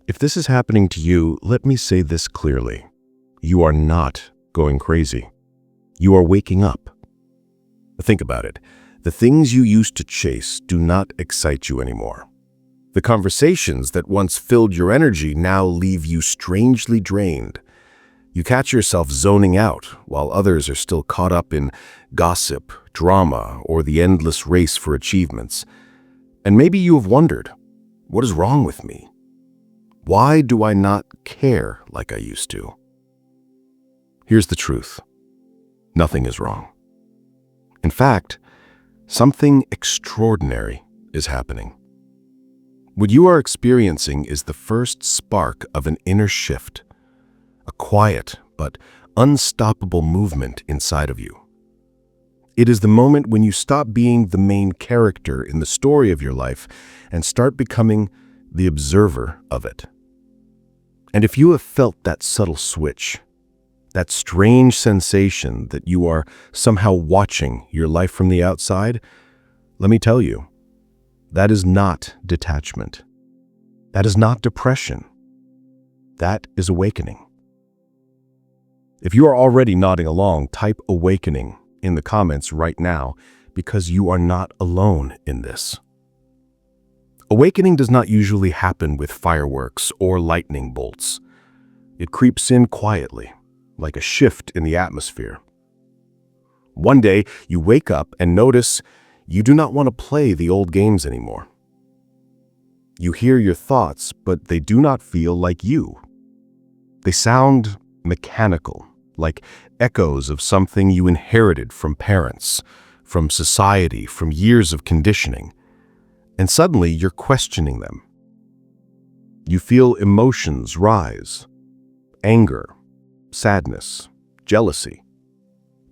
If this is happening to you, let me say this clearly. You are not going crazy. You are waking up. Think about it. The things you used to chase do not excite you anymore. The conversations that once filled your energy now leave you strangely drained. You catch yourself zoning out while others are still caught up in gossip, drama, or the endless race for achievements. And maybe you have wondered, what is wrong with me? Why do I not care like I used to? Here's the truth. Nothing is wrong. In fact, something extraordinary is happening. What you are experiencing is the first spark of an inner shift, a quiet but unstoppable movement inside of you. It is the moment when you stop being the main character in the story of your life and start becoming the observer of it. And if you have felt that subtle switch, that strange sensation that you are somehow watching your life from the outside, let me tell you, that is not detachment. That is not depression. That is awakening. If you are already nodding along, type awakening in the comments right now because you are not alone in this. Awakening does not usually happen with fireworks or lightning bolts. It creeps in quietly, like a shift in the atmosphere. One day, you wake up and notice you do not want to play the old games anymore. You hear your thoughts, but they do not feel like you. They sound mechanical, like echoes of something you inherited from parents, from society, from years of conditioning. And suddenly you're questioning them. You feel emotions rise, anger, sadness, jealousy.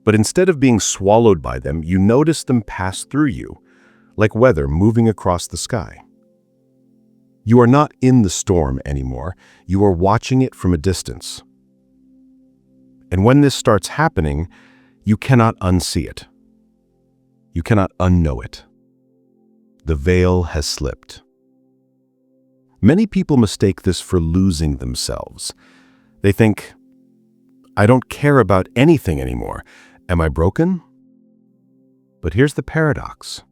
But instead of being swallowed by them, you notice them pass through you, like weather moving across the sky. You are not in the storm anymore, you are watching it from a distance. And when this starts happening, you cannot unsee it. You cannot unknow it. The veil has slipped. Many people mistake this for losing themselves. They think, I don't care about anything anymore. Am I broken? But here's the paradox.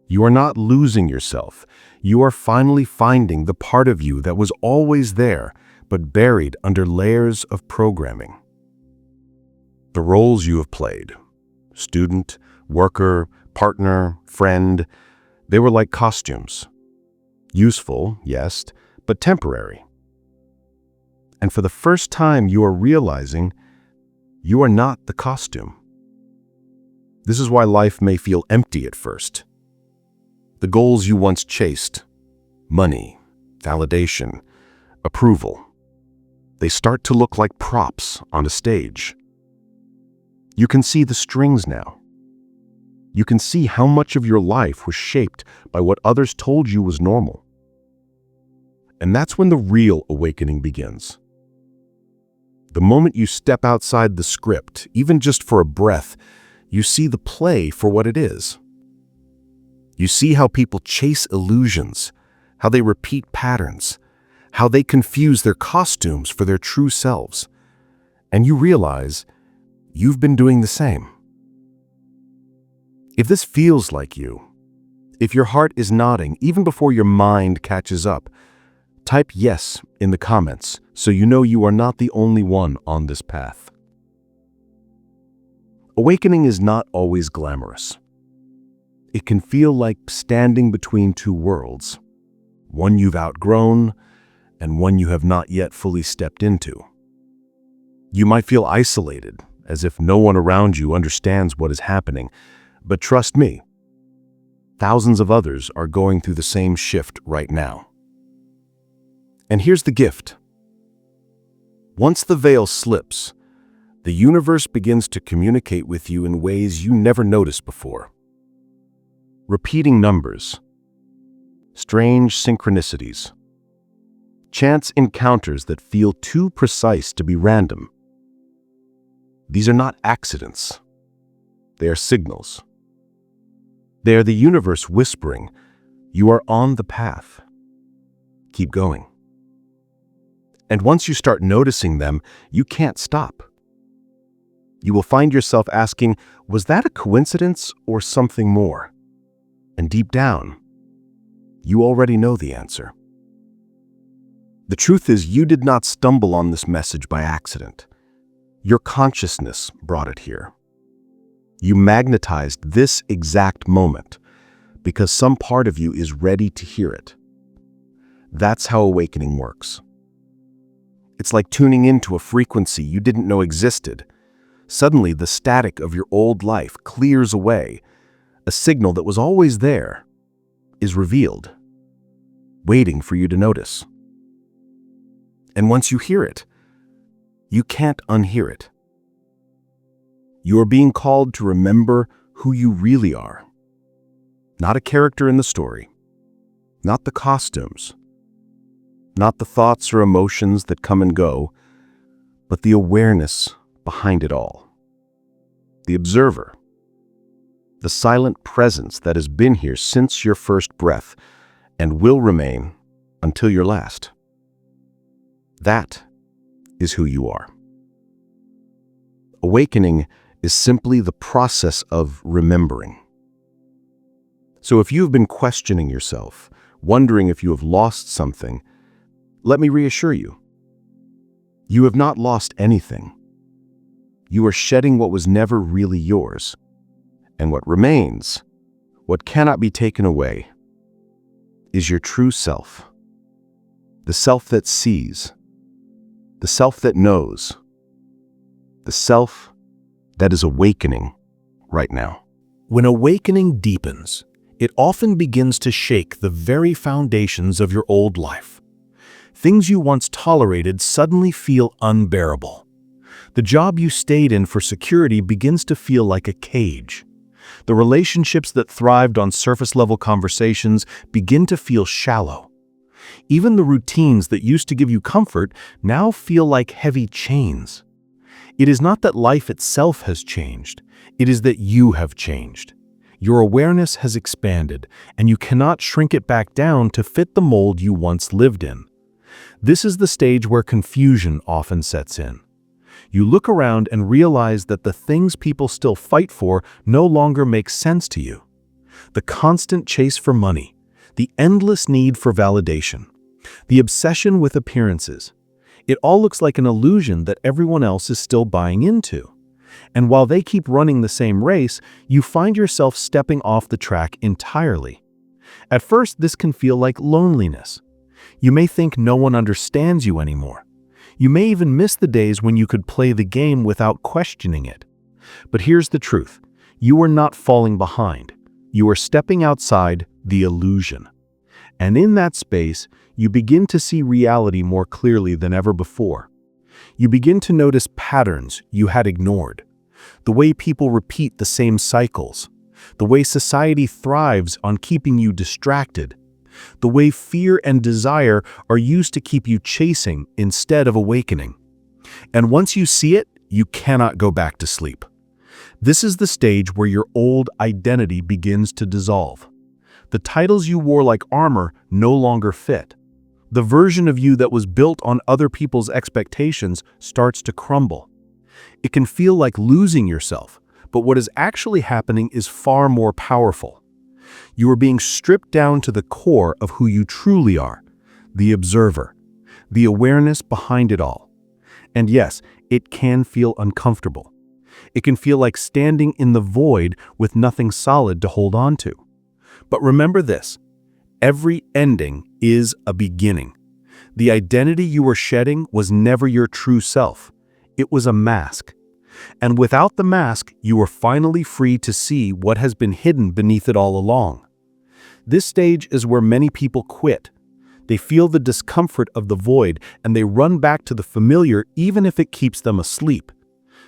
You are not losing yourself. You are finally finding the part of you that was always there, but buried under layers of programming. The roles you have played, student, worker, partner, friend, they were like costumes. Useful, yes, but temporary. And for the first time, you are realizing you are not the costume. This is why life may feel empty at first. The goals you once chased, money, validation, approval, they start to look like props on a stage. You can see the strings now. You can see how much of your life was shaped by what others told you was normal. And that's when the real awakening begins. The moment you step outside the script, even just for a breath, you see the play for what it is. You see how people chase illusions, how they repeat patterns, how they confuse their costumes for their true selves. And you realize you've been doing the same. If this feels like you, if your heart is nodding even before your mind catches up, type yes in the comments so you know you are not the only one on this path. Awakening is not always glamorous. It can feel like standing between two worlds, one you've outgrown and one you have not yet fully stepped into. You might feel isolated, as if no one around you understands what is happening, but trust me, thousands of others are going through the same shift right now. And here's the gift. Once the veil slips, the universe begins to communicate with you in ways you never noticed before. Repeating numbers, strange synchronicities, chance encounters that feel too precise to be random. These are not accidents. They are signals. They are the universe whispering, you are on the path. Keep going. And once you start noticing them, you can't stop. You will find yourself asking, was that a coincidence or something more? And deep down, you already know the answer. The truth is, you did not stumble on this message by accident. Your consciousness brought it here. You magnetized this exact moment because some part of you is ready to hear it. That's how awakening works. It's like tuning into a frequency you didn't know existed. Suddenly, the static of your old life clears away. A signal that was always there is revealed, waiting for you to notice. And once you hear it, you can't unhear it. You are being called to remember who you really are. Not a character in the story, not the costumes, not the thoughts or emotions that come and go, but the awareness behind it all. The observer, the silent presence that has been here since your first breath and will remain until your last. That is who you are. Awakening is simply the process of remembering. So if you have been questioning yourself, wondering if you have lost something, let me reassure you. You have not lost anything. You are shedding what was never really yours. And what remains, what cannot be taken away, is your true self. The self that sees, the self that knows, the self that is awakening right now. When awakening deepens, it often begins to shake the very foundations of your old life. Things you once tolerated suddenly feel unbearable. The job you stayed in for security begins to feel like a cage. The relationships that thrived on surface-level conversations begin to feel shallow. Even the routines that used to give you comfort now feel like heavy chains. It is not that life itself has changed, it is that you have changed. Your awareness has expanded, and you cannot shrink it back down to fit the mold you once lived in. This is the stage where confusion often sets in. You look around and realize that the things people still fight for no longer make sense to you. The constant chase for money, the endless need for validation, the obsession with appearances. It all looks like an illusion that everyone else is still buying into. And while they keep running the same race, you find yourself stepping off the track entirely. At first, this can feel like loneliness. You may think no one understands you anymore. You may even miss the days when you could play the game without questioning it. But here's the truth. You are not falling behind. You are stepping outside the illusion. And in that space, you begin to see reality more clearly than ever before. You begin to notice patterns you had ignored. The way people repeat the same cycles. The way society thrives on keeping you distracted. The way fear and desire are used to keep you chasing instead of awakening. And once you see it, you cannot go back to sleep. This is the stage where your old identity begins to dissolve. The titles you wore like armor no longer fit. The version of you that was built on other people's expectations starts to crumble. It can feel like losing yourself, but what is actually happening is far more powerful. You are being stripped down to the core of who you truly are, the observer, the awareness behind it all. And yes, it can feel uncomfortable. It can feel like standing in the void with nothing solid to hold on to. But remember this, every ending is a beginning. The identity you were shedding was never your true self. It was a mask. And without the mask, you are finally free to see what has been hidden beneath it all along. This stage is where many people quit. They feel the discomfort of the void and they run back to the familiar even if it keeps them asleep.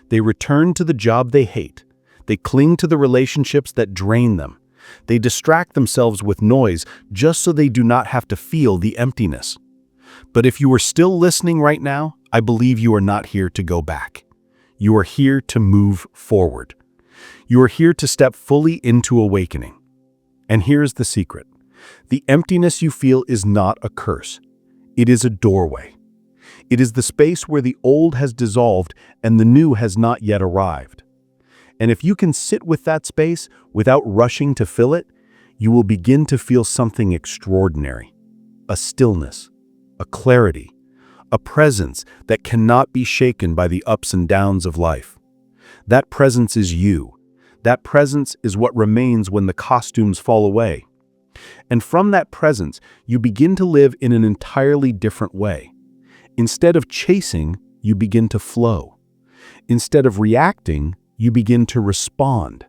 They return to the job they hate. They cling to the relationships that drain them. They distract themselves with noise just so they do not have to feel the emptiness. But if you are still listening right now, I believe you are not here to go back. You are here to move forward. You are here to step fully into awakening. And here's the secret. The emptiness you feel is not a curse. It is a doorway. It is the space where the old has dissolved and the new has not yet arrived. And if you can sit with that space without rushing to fill it, you will begin to feel something extraordinary. A stillness, a clarity, a presence that cannot be shaken by the ups and downs of life. That presence is you. That presence is what remains when the costumes fall away. And from that presence, you begin to live in an entirely different way. Instead of chasing, you begin to flow. Instead of reacting, you begin to respond.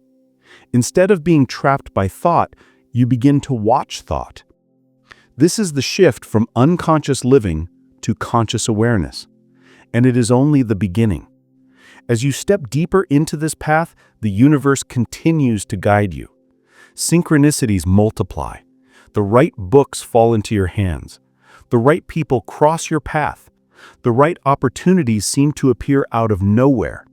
Instead of being trapped by thought, you begin to watch thought. This is the shift from unconscious living to conscious awareness. And it is only the beginning. As you step deeper into this path, the universe continues to guide you. Synchronicities multiply. The right books fall into your hands. The right people cross your path. The right opportunities seem to appear out of nowhere.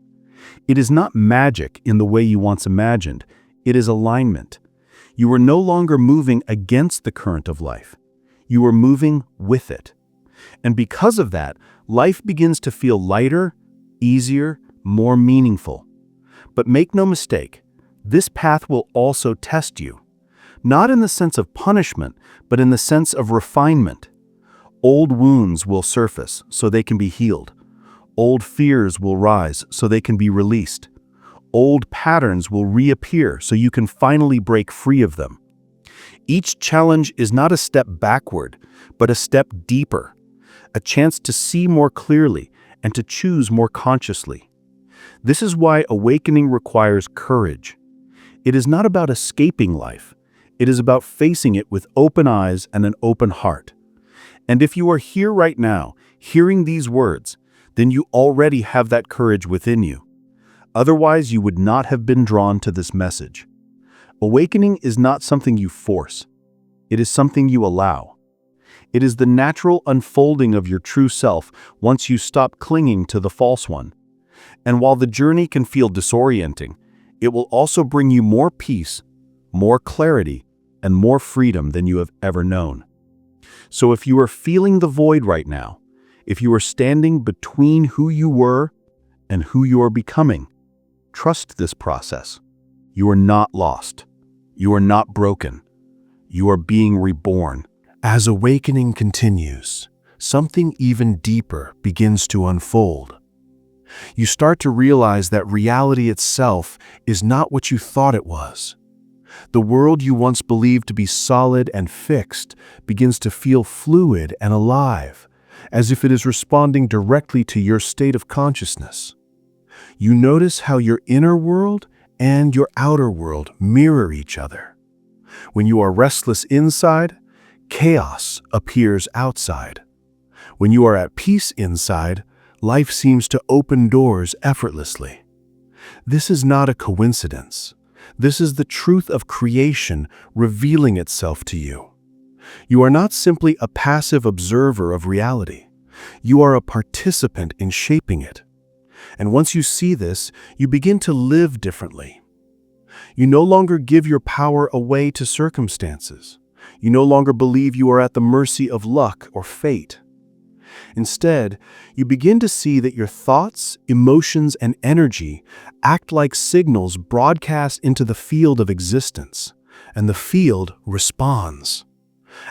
It is not magic in the way you once imagined. It is alignment. You are no longer moving against the current of life. You are moving with it. And because of that, life begins to feel lighter, easier, more meaningful. But make no mistake, this path will also test you. Not in the sense of punishment, but in the sense of refinement. Old wounds will surface so they can be healed. Old fears will rise so they can be released. Old patterns will reappear so you can finally break free of them. Each challenge is not a step backward, but a step deeper, a chance to see more clearly and to choose more consciously. This is why awakening requires courage. It is not about escaping life. It is about facing it with open eyes and an open heart. And if you are here right now, hearing these words, then you already have that courage within you. Otherwise, you would not have been drawn to this message. Awakening is not something you force. It is something you allow. It is the natural unfolding of your true self once you stop clinging to the false one. And while the journey can feel disorienting, it will also bring you more peace, more clarity, and more freedom than you have ever known. So if you are feeling the void right now, if you are standing between who you were and who you are becoming, trust this process. You are not lost. You are not broken. You are being reborn. As awakening continues, something even deeper begins to unfold. You start to realize that reality itself is not what you thought it was. The world you once believed to be solid and fixed begins to feel fluid and alive, as if it is responding directly to your state of consciousness. You notice how your inner world and your outer world mirror each other. When you are restless inside, chaos appears outside. When you are at peace inside, life seems to open doors effortlessly. This is not a coincidence. This is the truth of creation revealing itself to you. You are not simply a passive observer of reality. You are a participant in shaping it. And once you see this, you begin to live differently. You no longer give your power away to circumstances. You no longer believe you are at the mercy of luck or fate. Instead, you begin to see that your thoughts, emotions, and energy act like signals broadcast into the field of existence, and the field responds.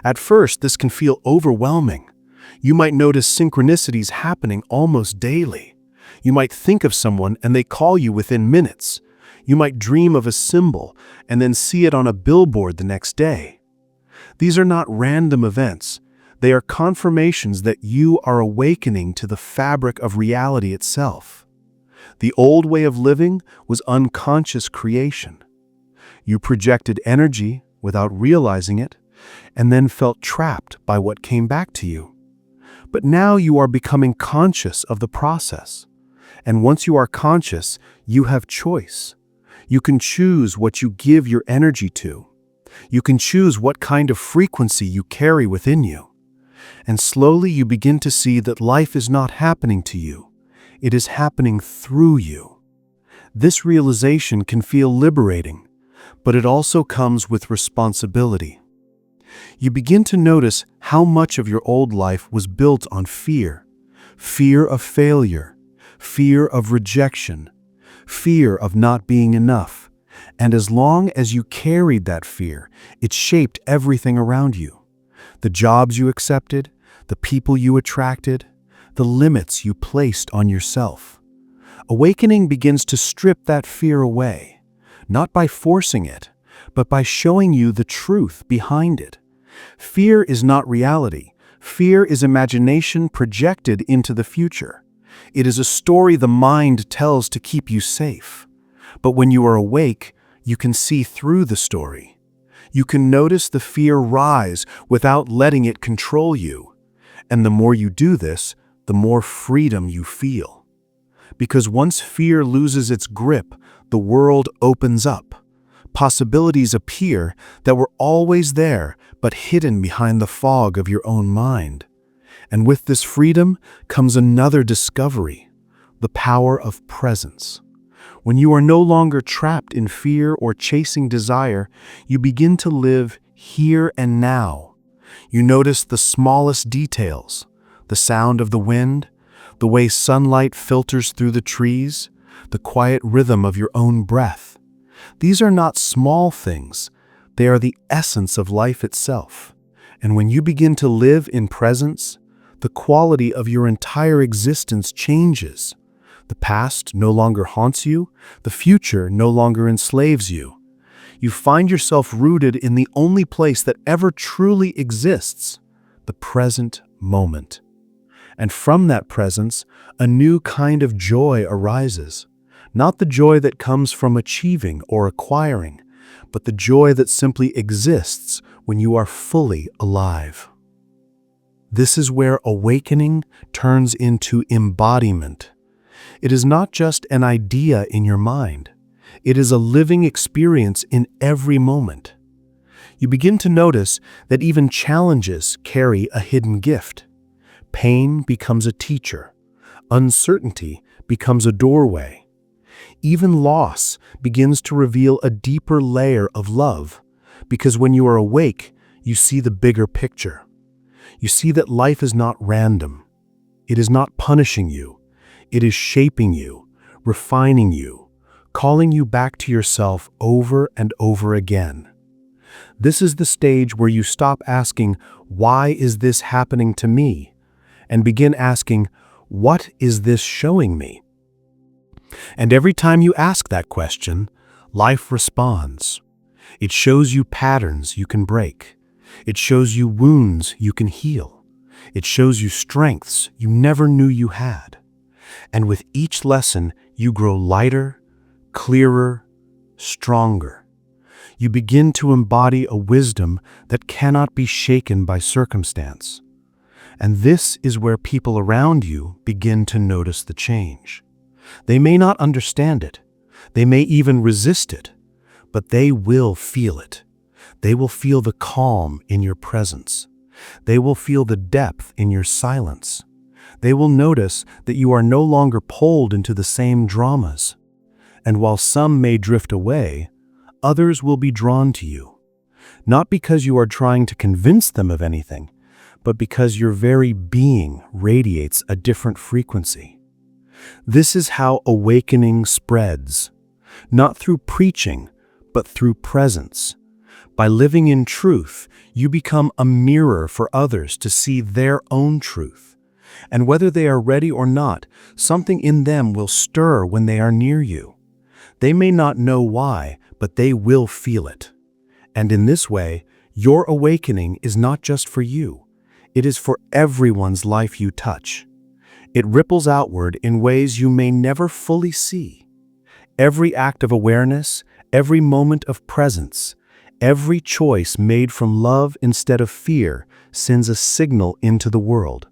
At first, this can feel overwhelming. You might notice synchronicities happening almost daily. You might think of someone and they call you within minutes. You might dream of a symbol and then see it on a billboard the next day. These are not random events. They are confirmations that you are awakening to the fabric of reality itself. The old way of living was unconscious creation. You projected energy without realizing it, and then felt trapped by what came back to you. But now you are becoming conscious of the process. And once you are conscious, you have choice. You can choose what you give your energy to. You can choose what kind of frequency you carry within you. And slowly you begin to see that life is not happening to you. It is happening through you. This realization can feel liberating, but it also comes with responsibility. You begin to notice how much of your old life was built on fear. fear of failure, fear of rejection, fear of not being enough. And as long as you carried that fear, it shaped everything around you. The jobs you accepted, the people you attracted, the limits you placed on yourself. Awakening begins to strip that fear away, not by forcing it, but by showing you the truth behind it. Fear is not reality. Fear is imagination projected into the future. It is a story the mind tells to keep you safe. But when you are awake, you can see through the story. You can notice the fear rise without letting it control you. And the more you do this, the more freedom you feel. Because once fear loses its grip, the world opens up. Possibilities appear that were always there, but hidden behind the fog of your own mind. And with this freedom comes another discovery, the power of presence. When you are no longer trapped in fear or chasing desire, you begin to live here and now. You notice the smallest details, the sound of the wind, the way sunlight filters through the trees, the quiet rhythm of your own breath. These are not small things. They are the essence of life itself. And when you begin to live in presence, the quality of your entire existence changes. The past no longer haunts you. The future no longer enslaves you. You find yourself rooted in the only place that ever truly exists, the present moment. And from that presence, a new kind of joy arises. Not the joy that comes from achieving or acquiring, but the joy that simply exists when you are fully alive. This is where awakening turns into embodiment. It is not just an idea in your mind. It is a living experience in every moment. You begin to notice that even challenges carry a hidden gift. Pain becomes a teacher. Uncertainty becomes a doorway. Even loss begins to reveal a deeper layer of love, because when you are awake, you see the bigger picture. You see that life is not random. It is not punishing you. It is shaping you, refining you, calling you back to yourself over and over again. This is the stage where you stop asking, "Why is this happening to me?" and begin asking, "What is this showing me?" And every time you ask that question, life responds. It shows you patterns you can break. It shows you wounds you can heal. It shows you strengths you never knew you had. And with each lesson, you grow lighter, clearer, stronger. You begin to embody a wisdom that cannot be shaken by circumstance. And this is where people around you begin to notice the change. They may not understand it. They may even resist it, but they will feel it. They will feel the calm in your presence. They will feel the depth in your silence. They will notice that you are no longer pulled into the same dramas. And while some may drift away, others will be drawn to you. Not because you are trying to convince them of anything, but because your very being radiates a different frequency. This is how awakening spreads, not through preaching, but through presence. By living in truth, you become a mirror for others to see their own truth. And whether they are ready or not, something in them will stir when they are near you. They may not know why, but they will feel it. And in this way, your awakening is not just for you. It is for everyone's life you touch. It ripples outward in ways you may never fully see. Every act of awareness, every moment of presence, every choice made from love instead of fear sends a signal into the world.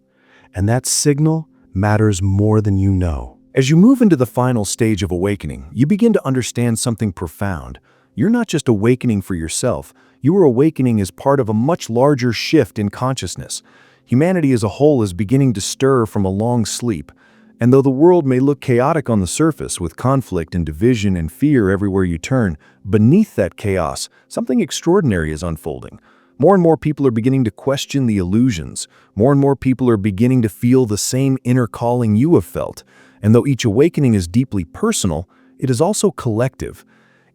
And that signal matters more than you know. As you move into the final stage of awakening, you begin to understand something profound. You're not just awakening for yourself, you are awakening as part of a much larger shift in consciousness. Humanity as a whole is beginning to stir from a long sleep, and though the world may look chaotic on the surface with conflict and division and fear everywhere you turn, beneath that chaos, something extraordinary is unfolding. More and more people are beginning to question the illusions. More and more people are beginning to feel the same inner calling you have felt. And though each awakening is deeply personal, it is also collective.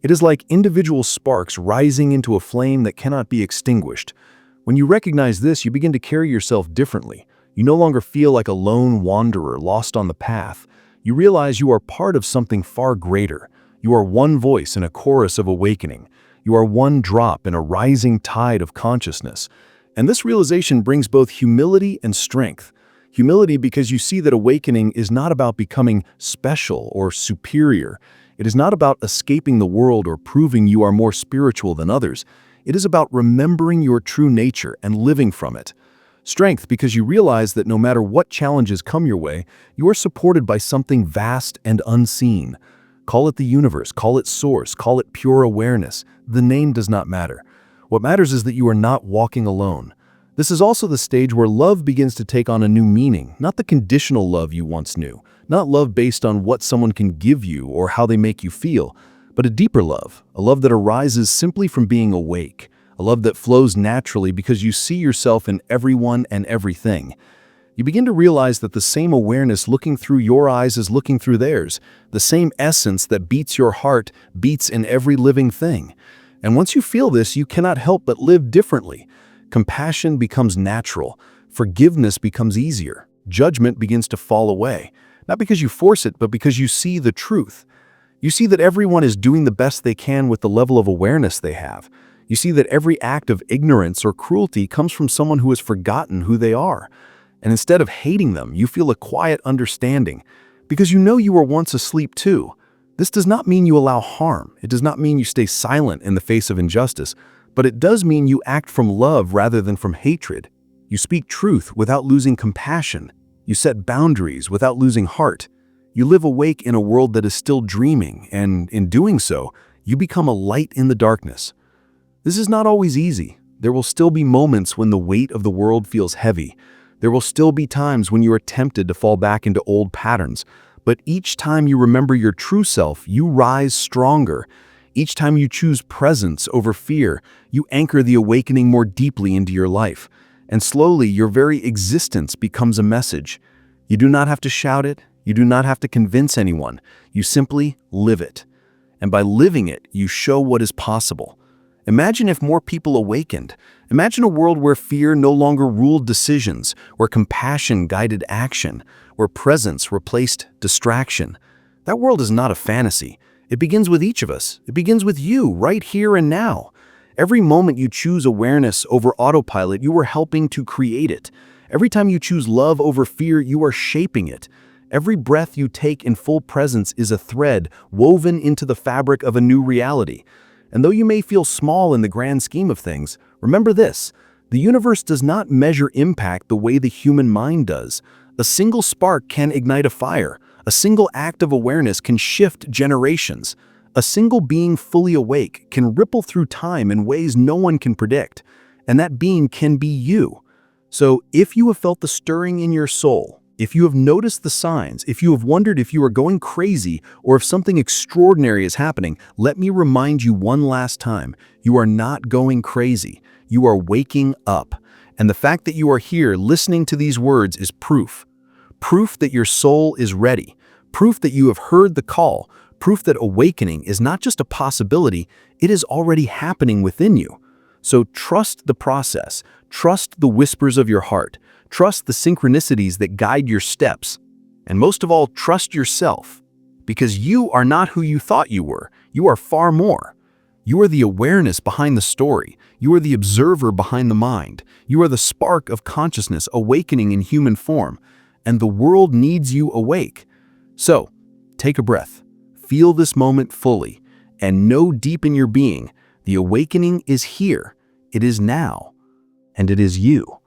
It is like individual sparks rising into a flame that cannot be extinguished. When you recognize this, you begin to carry yourself differently. You no longer feel like a lone wanderer lost on the path. You realize you are part of something far greater. You are one voice in a chorus of awakening. You are one drop in a rising tide of consciousness. And this realization brings both humility and strength. Humility because you see that awakening is not about becoming special or superior. It is not about escaping the world or proving you are more spiritual than others. It is about remembering your true nature and living from it. Strength because you realize that no matter what challenges come your way, you are supported by something vast and unseen. Call it the universe, call it source, call it pure awareness. The name does not matter. What matters is that you are not walking alone. This is also the stage where love begins to take on a new meaning, not the conditional love you once knew, not love based on what someone can give you or how they make you feel, but a deeper love, a love that arises simply from being awake, a love that flows naturally because you see yourself in everyone and everything. You begin to realize that the same awareness looking through your eyes is looking through theirs. The same essence that beats your heart beats in every living thing. And once you feel this, you cannot help but live differently. Compassion becomes natural. Forgiveness becomes easier. Judgment begins to fall away. Not because you force it, but because you see the truth. You see that everyone is doing the best they can with the level of awareness they have. You see that every act of ignorance or cruelty comes from someone who has forgotten who they are. And instead of hating them, you feel a quiet understanding, because you know you were once asleep too. This does not mean you allow harm. It does not mean you stay silent in the face of injustice, but it does mean you act from love rather than from hatred. You speak truth without losing compassion. You set boundaries without losing heart. You live awake in a world that is still dreaming, and in doing so, you become a light in the darkness. This is not always easy. There will still be moments when the weight of the world feels heavy. There will still be times when you are tempted to fall back into old patterns, but each time you remember your true self, you rise stronger. Each time you choose presence over fear, you anchor the awakening more deeply into your life. And slowly, your very existence becomes a message. You do not have to shout it. You do not have to convince anyone. You simply live it. And by living it, you show what is possible. Imagine if more people awakened. Imagine a world where fear no longer ruled decisions, where compassion guided action, where presence replaced distraction. That world is not a fantasy. It begins with each of us. It begins with you, right here and now. Every moment you choose awareness over autopilot, you are helping to create it. Every time you choose love over fear, you are shaping it. Every breath you take in full presence is a thread woven into the fabric of a new reality. And though you may feel small in the grand scheme of things, remember this: the universe does not measure impact the way the human mind does. A single spark can ignite a fire. A single act of awareness can shift generations. A single being fully awake can ripple through time in ways no one can predict. And that being can be you. So if you have felt the stirring in your soul, if you have noticed the signs, if you have wondered if you are going crazy or if something extraordinary is happening, let me remind you one last time: you are not going crazy. You are waking up. And the fact that you are here listening to these words is proof. Proof that your soul is ready. Proof that you have heard the call. Proof that awakening is not just a possibility, it is already happening within you. So trust the process. Trust the whispers of your heart. Trust the synchronicities that guide your steps. And most of all, trust yourself. Because you are not who you thought you were. You are far more. You are the awareness behind the story. You are the observer behind the mind. You are the spark of consciousness awakening in human form. And the world needs you awake. So, take a breath. Feel this moment fully. And know deep in your being, the awakening is here. It is now. And it is you.